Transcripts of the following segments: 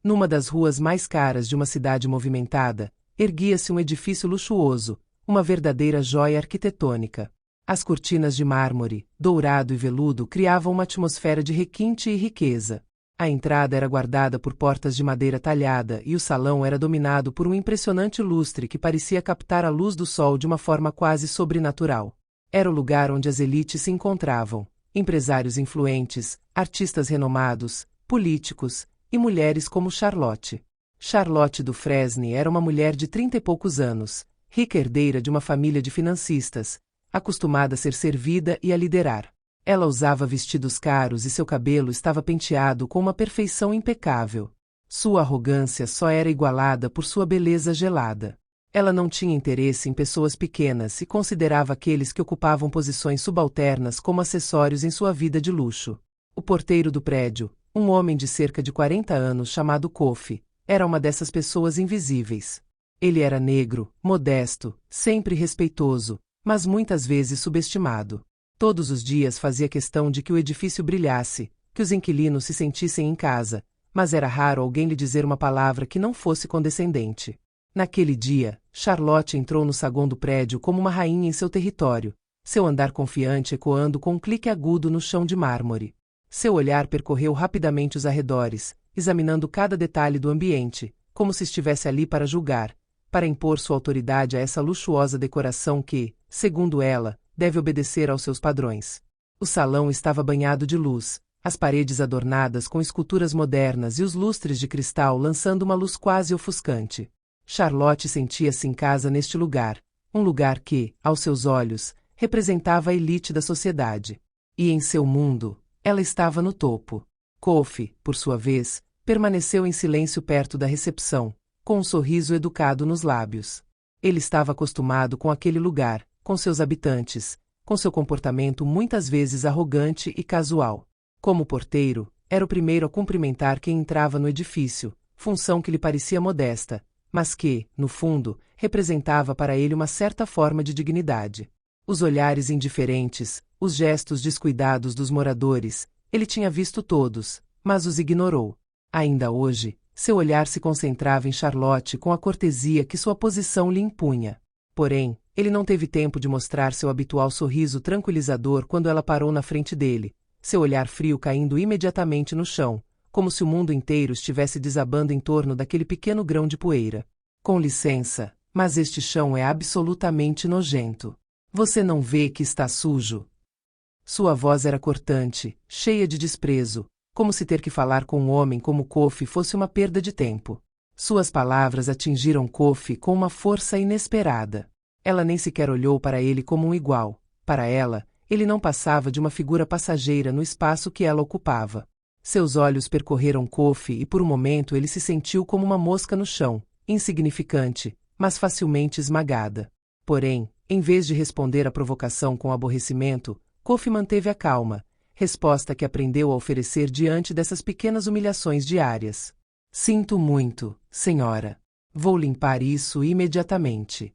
Numa das ruas mais caras de uma cidade movimentada, erguia-se um edifício luxuoso, uma verdadeira joia arquitetônica. As cortinas de mármore, dourado e veludo criavam uma atmosfera de requinte e riqueza. A entrada era guardada por portas de madeira talhada e o salão era dominado por um impressionante lustre que parecia captar a luz do sol de uma forma quase sobrenatural. Era o lugar onde as elites se encontravam, empresários influentes, artistas renomados, políticos e mulheres como Charlotte. Charlotte du Fresne era uma mulher de 30 e poucos anos, rica herdeira de uma família de financistas, acostumada a ser servida e a liderar. Ela usava vestidos caros e seu cabelo estava penteado com uma perfeição impecável. Sua arrogância só era igualada por sua beleza gelada. Ela não tinha interesse em pessoas pequenas e considerava aqueles que ocupavam posições subalternas como acessórios em sua vida de luxo. O porteiro do prédio, um homem de cerca de 40 anos chamado Kofi, era uma dessas pessoas invisíveis. Ele era negro, modesto, sempre respeitoso, mas muitas vezes subestimado. Todos os dias fazia questão de que o edifício brilhasse, que os inquilinos se sentissem em casa, mas era raro alguém lhe dizer uma palavra que não fosse condescendente. Naquele dia, Charlotte entrou no saguão do prédio como uma rainha em seu território, seu andar confiante ecoando com um clique agudo no chão de mármore. Seu olhar percorreu rapidamente os arredores, examinando cada detalhe do ambiente, como se estivesse ali para julgar, para impor sua autoridade a essa luxuosa decoração que, segundo ela, deve obedecer aos seus padrões. O salão estava banhado de luz, as paredes adornadas com esculturas modernas e os lustres de cristal lançando uma luz quase ofuscante. Charlotte sentia-se em casa neste lugar, um lugar que, aos seus olhos, representava a elite da sociedade. E em seu mundo, ela estava no topo. Kofi, por sua vez, permaneceu em silêncio perto da recepção, com um sorriso educado nos lábios. Ele estava acostumado com aquele lugar, com seus habitantes, com seu comportamento muitas vezes arrogante e casual. Como porteiro, era o primeiro a cumprimentar quem entrava no edifício, função que lhe parecia modesta, mas que, no fundo, representava para ele uma certa forma de dignidade. Os olhares indiferentes, os gestos descuidados dos moradores, ele tinha visto todos, mas os ignorou. Ainda hoje, seu olhar se concentrava em Charlotte com a cortesia que sua posição lhe impunha. Porém, ele não teve tempo de mostrar seu habitual sorriso tranquilizador quando ela parou na frente dele, seu olhar frio caindo imediatamente no chão, como se o mundo inteiro estivesse desabando em torno daquele pequeno grão de poeira. Com licença, mas este chão é absolutamente nojento. Você não vê que está sujo? Sua voz era cortante, cheia de desprezo, como se ter que falar com um homem como Kofi fosse uma perda de tempo. Suas palavras atingiram Kofi com uma força inesperada. Ela nem sequer olhou para ele como um igual. Para ela, ele não passava de uma figura passageira no espaço que ela ocupava. Seus olhos percorreram Kofi e por um momento ele se sentiu como uma mosca no chão, insignificante, mas facilmente esmagada. Porém, em vez de responder à provocação com aborrecimento, Kofi manteve a calma, resposta que aprendeu a oferecer diante dessas pequenas humilhações diárias. Sinto muito, senhora. Vou limpar isso imediatamente.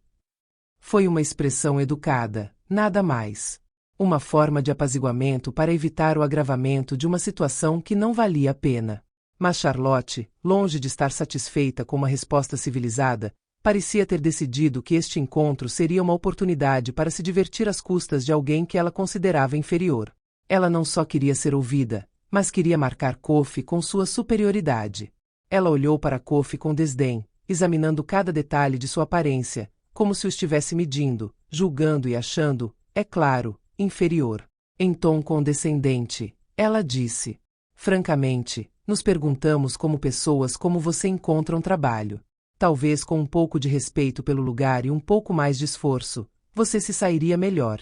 Foi uma expressão educada, nada mais. Uma forma de apaziguamento para evitar o agravamento de uma situação que não valia a pena. Mas Charlotte, longe de estar satisfeita com uma resposta civilizada, parecia ter decidido que este encontro seria uma oportunidade para se divertir às custas de alguém que ela considerava inferior. Ela não só queria ser ouvida, mas queria marcar Kofi com sua superioridade. Ela olhou para Kofi com desdém, examinando cada detalhe de sua aparência, como se o estivesse medindo, julgando e achando, é claro, inferior. Em tom condescendente, ela disse: francamente, nos perguntamos como pessoas como você encontram trabalho. Talvez com um pouco de respeito pelo lugar e um pouco mais de esforço, você se sairia melhor.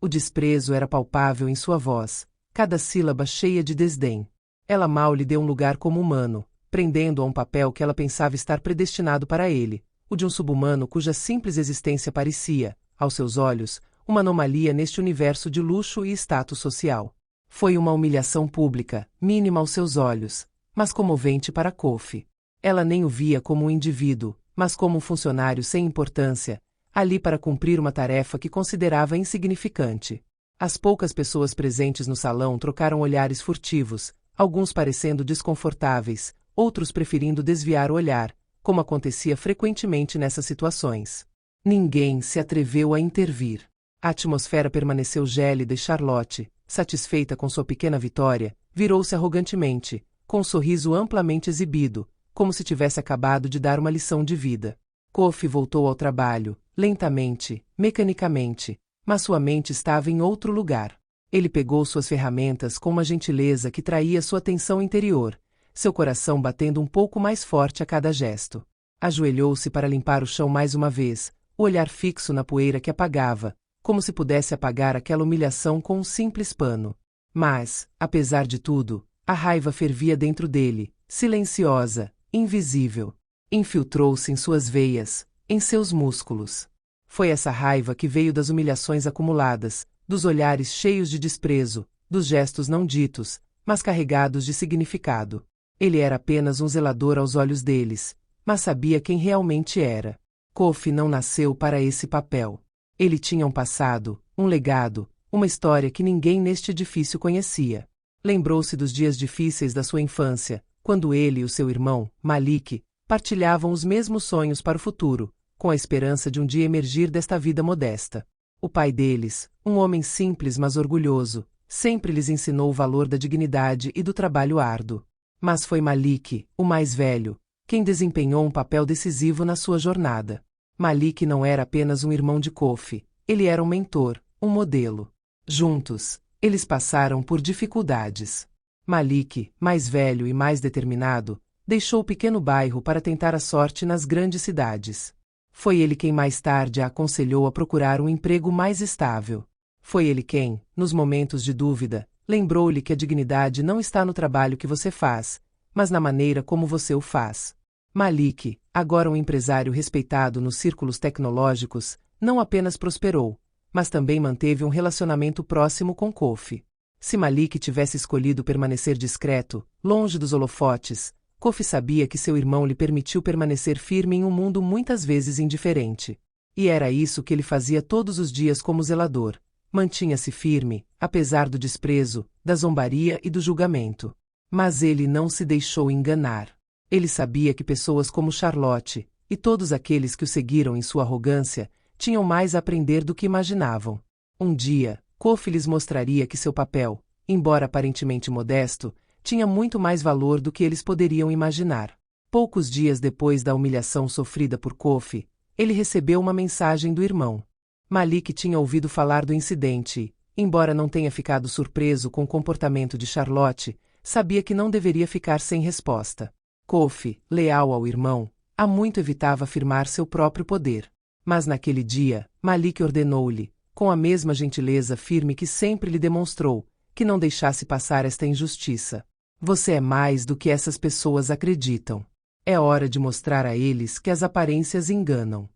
O desprezo era palpável em sua voz, cada sílaba cheia de desdém. Ela mal lhe deu um lugar como humano, prendendo-o a um papel que ela pensava estar predestinado para ele, o de um sub-humano cuja simples existência parecia, aos seus olhos, uma anomalia neste universo de luxo e status social. Foi uma humilhação pública, mínima aos seus olhos, mas comovente para Kofi. Ela nem o via como um indivíduo, mas como um funcionário sem importância, ali para cumprir uma tarefa que considerava insignificante. As poucas pessoas presentes no salão trocaram olhares furtivos, alguns parecendo desconfortáveis, outros preferindo desviar o olhar, como acontecia frequentemente nessas situações. Ninguém se atreveu a intervir. A atmosfera permaneceu gélida e Charlotte, satisfeita com sua pequena vitória, virou-se arrogantemente, com um sorriso amplamente exibido, como se tivesse acabado de dar uma lição de vida. Kofi voltou ao trabalho, lentamente, mecanicamente, mas sua mente estava em outro lugar. Ele pegou suas ferramentas com uma gentileza que traía sua atenção interior, seu coração batendo um pouco mais forte a cada gesto. Ajoelhou-se para limpar o chão mais uma vez, o olhar fixo na poeira que apagava, como se pudesse apagar aquela humilhação com um simples pano. Mas, apesar de tudo, a raiva fervia dentro dele, silenciosa, invisível. Infiltrou-se em suas veias, em seus músculos. Foi essa raiva que veio das humilhações acumuladas, dos olhares cheios de desprezo, dos gestos não ditos, mas carregados de significado. Ele era apenas um zelador aos olhos deles, mas sabia quem realmente era. Kofi não nasceu para esse papel. Ele tinha um passado, um legado, uma história que ninguém neste edifício conhecia. Lembrou-se dos dias difíceis da sua infância, quando ele e o seu irmão, Malik, partilhavam os mesmos sonhos para o futuro, com a esperança de um dia emergir desta vida modesta. O pai deles, um homem simples mas orgulhoso, sempre lhes ensinou o valor da dignidade e do trabalho árduo. Mas foi Malik, o mais velho, quem desempenhou um papel decisivo na sua jornada. Malik não era apenas um irmão de Kofi, ele era um mentor, um modelo. Juntos, eles passaram por dificuldades. Malik, mais velho e mais determinado, deixou o pequeno bairro para tentar a sorte nas grandes cidades. Foi ele quem mais tarde a aconselhou a procurar um emprego mais estável. Foi ele quem, nos momentos de dúvida, lembrou-lhe que a dignidade não está no trabalho que você faz, mas na maneira como você o faz. Malik, agora um empresário respeitado nos círculos tecnológicos, não apenas prosperou, mas também manteve um relacionamento próximo com Kofi. Se Malik tivesse escolhido permanecer discreto, longe dos holofotes, Kofi sabia que seu irmão lhe permitiu permanecer firme em um mundo muitas vezes indiferente. E era isso que ele fazia todos os dias como zelador. Mantinha-se firme, apesar do desprezo, da zombaria e do julgamento. Mas ele não se deixou enganar. Ele sabia que pessoas como Charlotte, e todos aqueles que o seguiram em sua arrogância, tinham mais a aprender do que imaginavam. Um dia, Kofi lhes mostraria que seu papel, embora aparentemente modesto, tinha muito mais valor do que eles poderiam imaginar. Poucos dias depois da humilhação sofrida por Kofi, ele recebeu uma mensagem do irmão. Malik tinha ouvido falar do incidente e, embora não tenha ficado surpreso com o comportamento de Charlotte, sabia que não deveria ficar sem resposta. Kofi, leal ao irmão, há muito evitava afirmar seu próprio poder. Mas naquele dia, Malik ordenou-lhe, com a mesma gentileza firme que sempre lhe demonstrou, que não deixasse passar esta injustiça. Você é mais do que essas pessoas acreditam. É hora de mostrar a eles que as aparências enganam.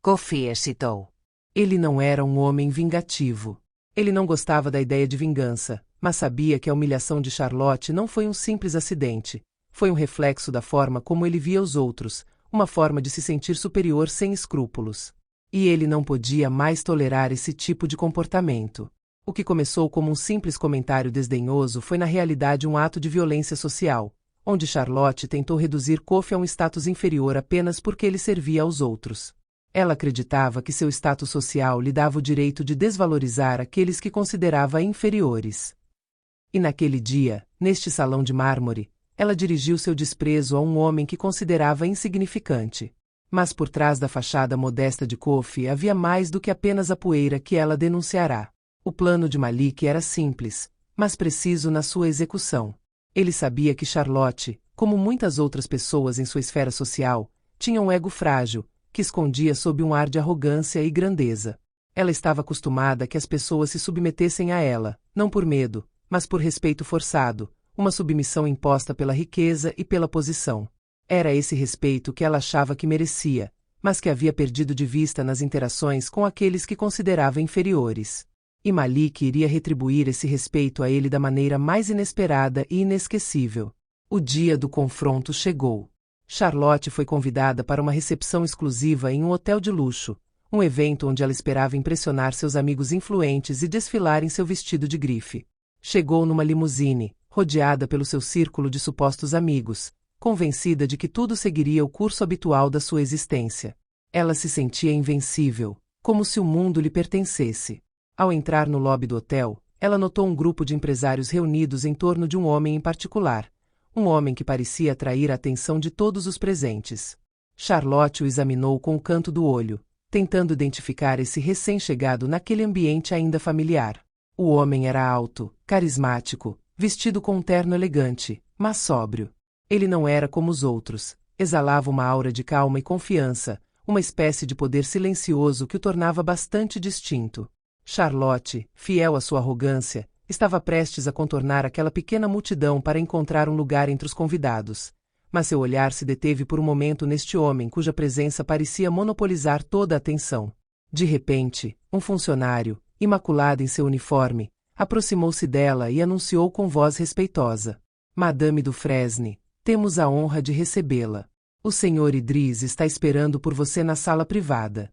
Kofi hesitou. Ele não era um homem vingativo. Ele não gostava da ideia de vingança, mas sabia que a humilhação de Charlotte não foi um simples acidente. Foi um reflexo da forma como ele via os outros, uma forma de se sentir superior sem escrúpulos. E ele não podia mais tolerar esse tipo de comportamento. O que começou como um simples comentário desdenhoso foi na realidade um ato de violência social, onde Charlotte tentou reduzir Kofi a um status inferior apenas porque ele servia aos outros. Ela acreditava que seu status social lhe dava o direito de desvalorizar aqueles que considerava inferiores. E naquele dia, neste salão de mármore, ela dirigiu seu desprezo a um homem que considerava insignificante. Mas por trás da fachada modesta de Kofi havia mais do que apenas a poeira que ela denunciará. O plano de Malik era simples, mas preciso na sua execução. Ele sabia que Charlotte, como muitas outras pessoas em sua esfera social, tinha um ego frágil, que escondia sob um ar de arrogância e grandeza. Ela estava acostumada a que as pessoas se submetessem a ela, não por medo, mas por respeito forçado, uma submissão imposta pela riqueza e pela posição. Era esse respeito que ela achava que merecia, mas que havia perdido de vista nas interações com aqueles que considerava inferiores. E Malik iria retribuir esse respeito a ele da maneira mais inesperada e inesquecível. O dia do confronto chegou. Charlotte foi convidada para uma recepção exclusiva em um hotel de luxo, um evento onde ela esperava impressionar seus amigos influentes e desfilar em seu vestido de grife. Chegou numa limusine, rodeada pelo seu círculo de supostos amigos, convencida de que tudo seguiria o curso habitual da sua existência. Ela se sentia invencível, como se o mundo lhe pertencesse. Ao entrar no lobby do hotel, ela notou um grupo de empresários reunidos em torno de um homem em particular, um homem que parecia atrair a atenção de todos os presentes. Charlotte o examinou com o canto do olho, tentando identificar esse recém-chegado naquele ambiente ainda familiar. O homem era alto, carismático, vestido com um terno elegante, mas sóbrio. Ele não era como os outros, exalava uma aura de calma e confiança, uma espécie de poder silencioso que o tornava bastante distinto. Charlotte, fiel à sua arrogância, estava prestes a contornar aquela pequena multidão para encontrar um lugar entre os convidados. Mas seu olhar se deteve por um momento neste homem cuja presença parecia monopolizar toda a atenção. De repente, um funcionário, imaculado em seu uniforme, aproximou-se dela e anunciou com voz respeitosa: Madame Dufresne, temos a honra de recebê-la. O Sr. Idris está esperando por você na sala privada.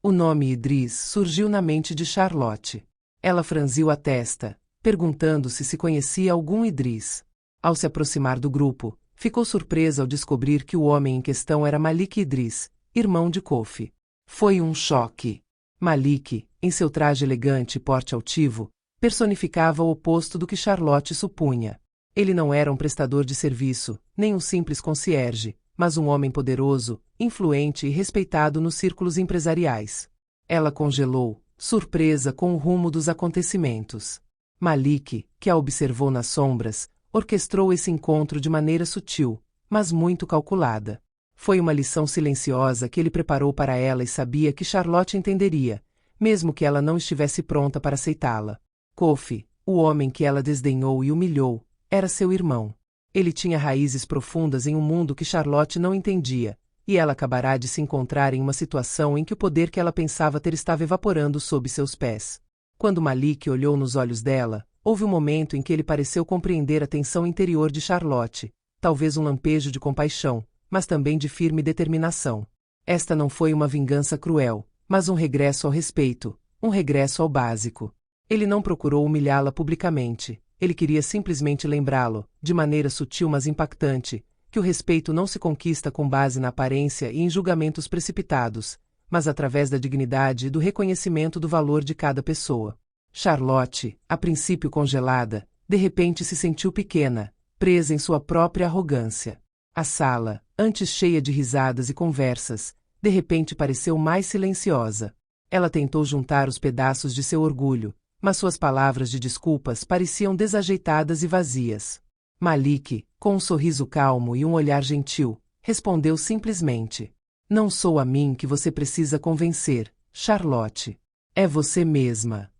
O nome Idris surgiu na mente de Charlotte. Ela franziu a testa, perguntando-se se conhecia algum Idris. Ao se aproximar do grupo, ficou surpresa ao descobrir que o homem em questão era Malik Idris, irmão de Kofi. Foi um choque. Malik, em seu traje elegante e porte altivo, personificava o oposto do que Charlotte supunha. Ele não era um prestador de serviço, nem um simples concierge, mas um homem poderoso, influente e respeitado nos círculos empresariais. Ela congelou, surpresa com o rumo dos acontecimentos. Malik, que a observou nas sombras, orquestrou esse encontro de maneira sutil, mas muito calculada. Foi uma lição silenciosa que ele preparou para ela e sabia que Charlotte entenderia, mesmo que ela não estivesse pronta para aceitá-la. Kofi, o homem que ela desdenhou e humilhou, era seu irmão. Ele tinha raízes profundas em um mundo que Charlotte não entendia, e ela acabará de se encontrar em uma situação em que o poder que ela pensava ter estava evaporando sob seus pés. Quando Malik olhou nos olhos dela, houve um momento em que ele pareceu compreender a tensão interior de Charlotte, talvez um lampejo de compaixão, mas também de firme determinação. Esta não foi uma vingança cruel, mas um regresso ao respeito, um regresso ao básico. Ele não procurou humilhá-la publicamente, ele queria simplesmente lembrá-lo, de maneira sutil mas impactante, que o respeito não se conquista com base na aparência e em julgamentos precipitados, mas através da dignidade e do reconhecimento do valor de cada pessoa. Charlotte, a princípio congelada, de repente se sentiu pequena, presa em sua própria arrogância. A sala, antes cheia de risadas e conversas, de repente pareceu mais silenciosa. Ela tentou juntar os pedaços de seu orgulho, mas suas palavras de desculpas pareciam desajeitadas e vazias. Malik, com um sorriso calmo e um olhar gentil, respondeu simplesmente: Não sou a mim que você precisa convencer, Charlotte. É você mesma.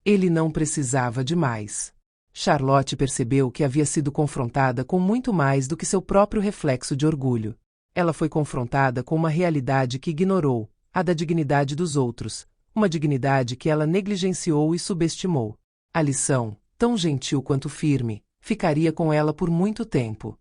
Ele não precisava de mais. Charlotte percebeu que havia sido confrontada com muito mais do que seu próprio reflexo de orgulho. Ela foi confrontada com uma realidade que ignorou, a da dignidade dos outros, uma dignidade que ela negligenciou e subestimou. A lição, tão gentil quanto firme, ficaria com ela por muito tempo.